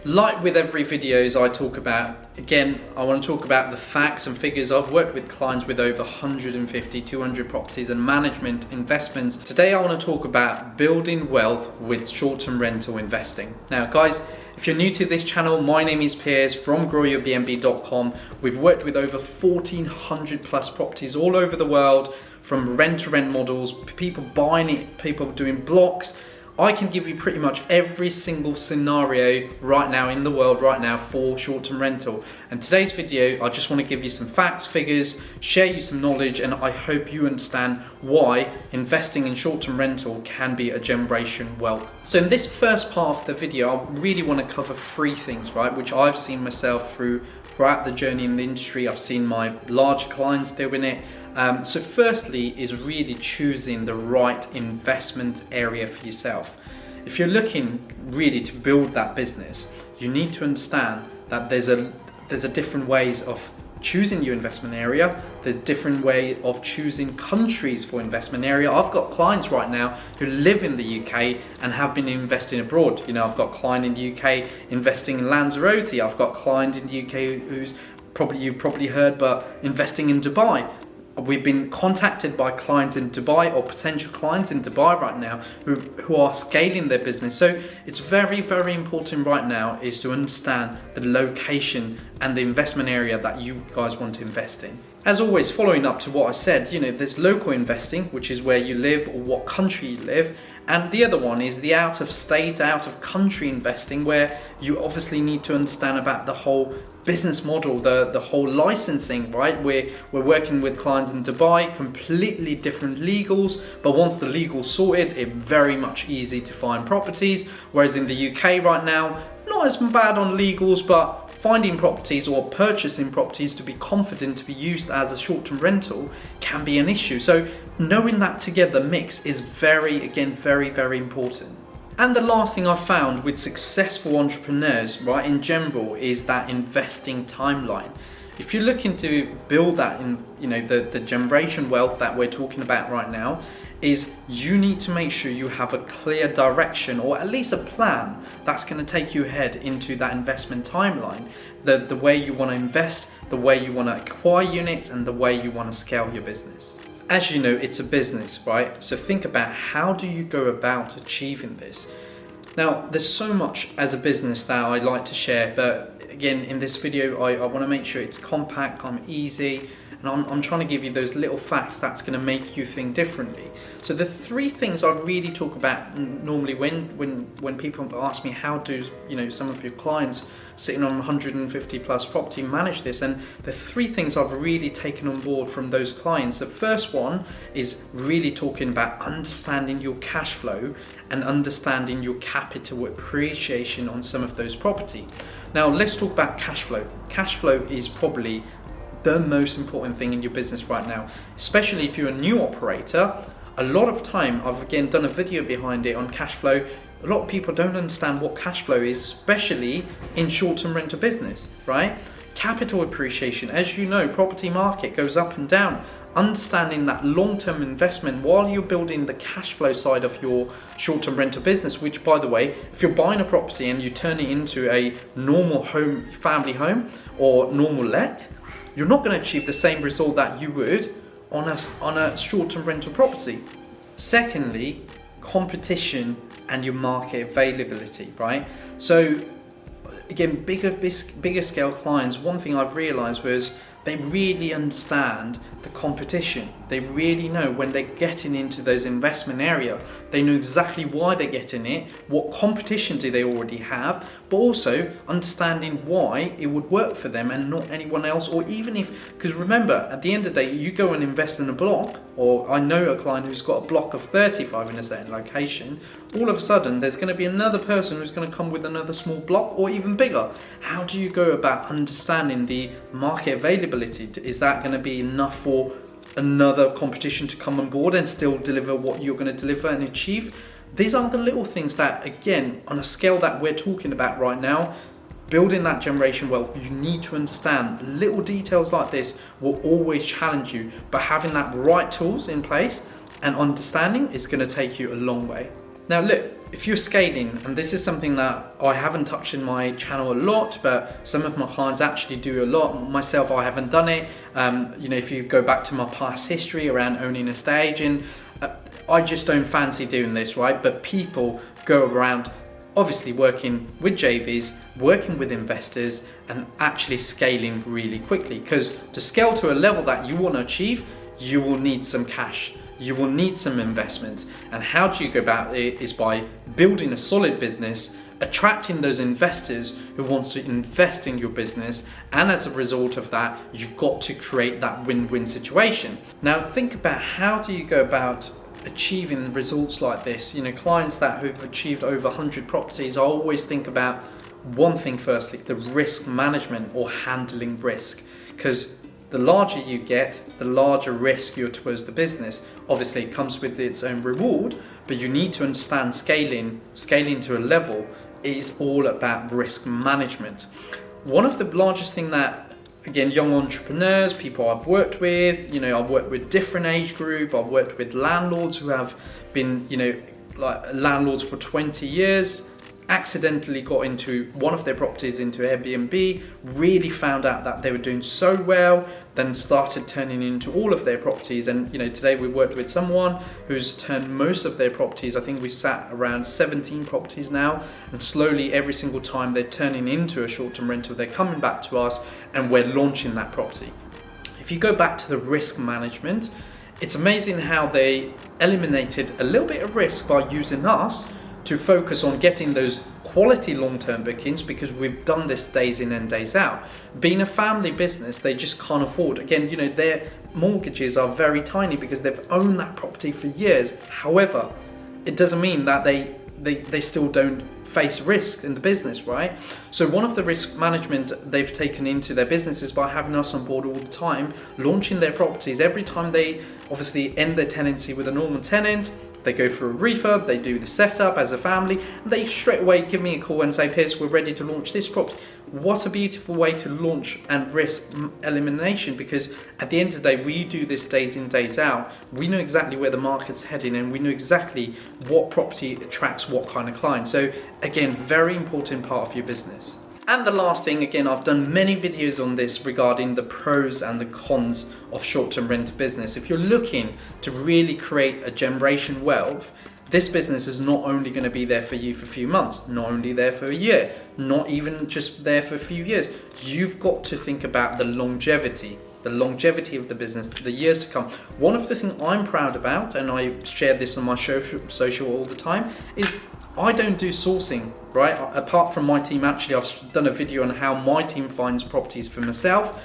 Like with every videos I talk about, again, I want to talk about the facts and figures. I've worked with clients with over 150, 200 properties and management investments. Today I want to talk about building wealth with short-term rental investing. Now guys, if you're new to this channel, my name is Piers from GrowYourBnb.com. We've worked with over 1,400 plus properties all over the world, from rent-to-rent models, people buying it, people doing blocks. I can give you pretty much every single scenario right now in the world right now for short-term rental. And today's video, I just want to give you some facts, figures, share you some knowledge, and I hope you understand why investing in short-term rental can be a generation wealth. So in this first part of the video, I really want to cover three things, right, which I've seen myself throughout the journey in the industry. I've seen my large clients doing it. So firstly is really choosing the right investment area for yourself. If you're looking really to build that business, you need to understand that there's a different ways of choosing your investment area, the different way of choosing countries for investment area. I've got clients right now who live in the UK and have been investing abroad. You know, I've got a client in the UK investing in Lanzarote. I've got a client in the UK who's you've probably heard, but investing in Dubai. We've been contacted by clients in Dubai or potential clients in Dubai right now who are scaling their business. So it's very, very important right now is to understand the location and the investment area that you guys want to invest in. As always, following up to what I said, you know, there's local investing, which is where you live or what country you live. And the other one is the out of state, out of country investing, where you obviously need to understand about the whole business model, the whole licensing, right? We're working with clients in Dubai, completely different legals, but once the legal's sorted, it's very much easy to find properties. Whereas in the UK right now, not as bad on legals, but finding properties or purchasing properties to be confident to be used as a short-term rental can be an issue. So knowing that together mix is very, very important. And the last thing I've found with successful entrepreneurs, right, in general, is that investing timeline. If you're looking to build that in, you know, the generation wealth that we're talking about right now, is you need to make sure you have a clear direction or at least a plan that's going to take you ahead into that investment timeline. The way you want to invest, the way you want to acquire units, and the way you want to scale your business. As you know, it's a business, right? So think about how do you go about achieving this? Now, there's so much as a business that I like to share, but again, in this video, I want to make sure it's compact, easy, and I'm trying to give you those little facts that's going to make you think differently. So the three things I really talk about normally when people ask me how do, you know, some of your clients sitting on 150 plus property manage this, and the three things I've really taken on board from those clients. The first one is really talking about understanding your cash flow and understanding your capital appreciation on some of those property. Now let's talk about cash flow. Cash flow is probably the most important thing in your business right now, especially if you're a new operator. A lot of time, I've again done a video behind it on cash flow. A lot of people don't understand what cash flow is, especially in short-term rental business, right? Capital appreciation, as you know, property market goes up and down. Understanding that long-term investment while you're building the cash flow side of your short-term rental business, which by the way, if you're buying a property and you turn it into a normal home, family home or normal let, you're not going to achieve the same result that you would on a short-term rental property. Secondly, competition and your market availability, right? So again, bigger scale clients, one thing I've realized was they really understand the competition. They really know when they're getting into those investment area, they know exactly why they're getting it, what competition do they already have, but also understanding why it would work for them and not anyone else. Or even if, because remember, at the end of the day, you go and invest in a block, or I know a client who's got a block of 35 in a certain location, all of a sudden there's going to be another person who's going to come with another small block or even bigger. How do you go about understanding the market availability? Is that going to be enough for another competition to come on board and still deliver what you're going to deliver and achieve? These are the little things that, again, on a scale that we're talking about right now, building that generation wealth, you need to understand little details like this will always challenge you, but having that right tools in place and understanding is going to take you a long way. Now look, if you're scaling, and this is something that I haven't touched in my channel a lot, but some of my clients actually do a lot. Myself, I haven't done it. If you go back to my past history around owning a stage agent, I just don't fancy doing this, right? But people go around obviously working with JVs, working with investors, and actually scaling really quickly. Because to scale to a level that you want to achieve, you will need some cash. You will need some investment. And how do you go about it is by building a solid business, attracting those investors who want to invest in your business, and as a result of that, you've got to create that win-win situation. Now think about, how do you go about achieving results like this? Clients that have achieved over 100 properties, I always think about one thing firstly, the risk management or handling risk. Because the larger you get, the larger risk you're towards the business. Obviously it comes with its own reward, but you need to understand scaling to a level is all about risk management. One of the largest thing that, again, young entrepreneurs, people I've worked with, I've worked with different age group, I've worked with landlords who have been, like landlords for 20 years, accidentally got into one of their properties into Airbnb, really found out that they were doing so well, then started turning into all of their properties. And today we worked with someone who's turned most of their properties, I think we sat around 17 properties now, and slowly every single time they're turning into a short-term rental, they're coming back to us and we're launching that property. If you go back to the risk management, it's amazing how they eliminated a little bit of risk by using us to focus on getting those quality long-term bookings, because we've done this days in and days out. Being a family business, they just can't afford, again, their mortgages are very tiny because they've owned that property for years. However, it doesn't mean that they still don't face risk in the business, right? So one of the risk management they've taken into their business is by having us on board all the time, launching their properties. Every time they obviously end their tenancy with a normal tenant, they go for a refurb, they do the setup as a family, and they straight away give me a call and say, Piers, we're ready to launch this property. What a beautiful way to launch and risk elimination, because at the end of the day, we do this days in, days out. We know exactly where the market's heading, and we know exactly what property attracts what kind of client. So again, very important part of your business. And the last thing, again, I've done many videos on this regarding the pros and the cons of short-term rental business. If you're looking to really create a generation wealth, this business is not only going to be there for you for a few months, not only there for a year, not even just there for a few years. You've got to think about the longevity of the business, the years to come. One of the things I'm proud about, and I share this on my social all the time, is I don't do sourcing, right? Apart from my team, actually, I've done a video on how my team finds properties for myself.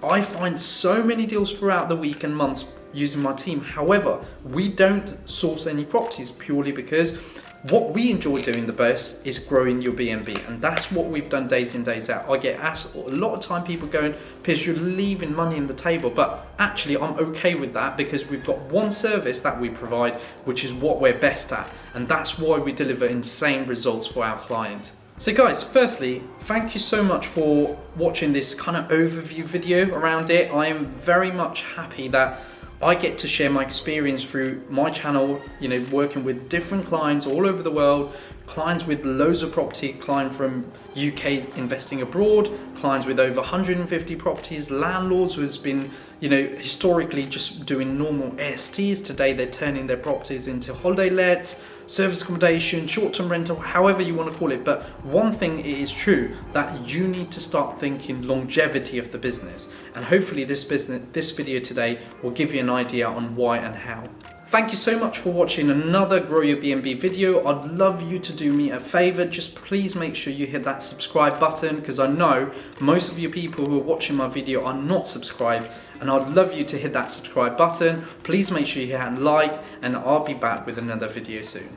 I find so many deals throughout the week and months using my team. However, we don't source any properties purely because what we enjoy doing the best is growing your BNB, and that's what we've done days in, days out. I get asked a lot of time, people going, Piers, you're leaving money on the table, but actually I'm okay with that because we've got one service that we provide, which is what we're best at, and that's why we deliver insane results for our client. So guys, firstly, thank you so much for watching this kind of overview video around it. I am very much happy that I get to share my experience through my channel, working with different clients all over the world, clients with loads of property, clients from UK investing abroad, clients with over 150 properties, landlords who's been, historically just doing normal ASTs. Today they're turning their properties into holiday lets, service accommodation, short-term rental, however you want to call it. But one thing is true, that you need to start thinking longevity of the business. And hopefully this video today will give you an idea on why and how. Thank you so much for watching another Grow Your BNB video. I'd love you to do me a favor. Just please make sure you hit that subscribe button, because I know most of you people who are watching my video are not subscribed, and I'd love you to hit that subscribe button. Please make sure you hit like, and I'll be back with another video soon.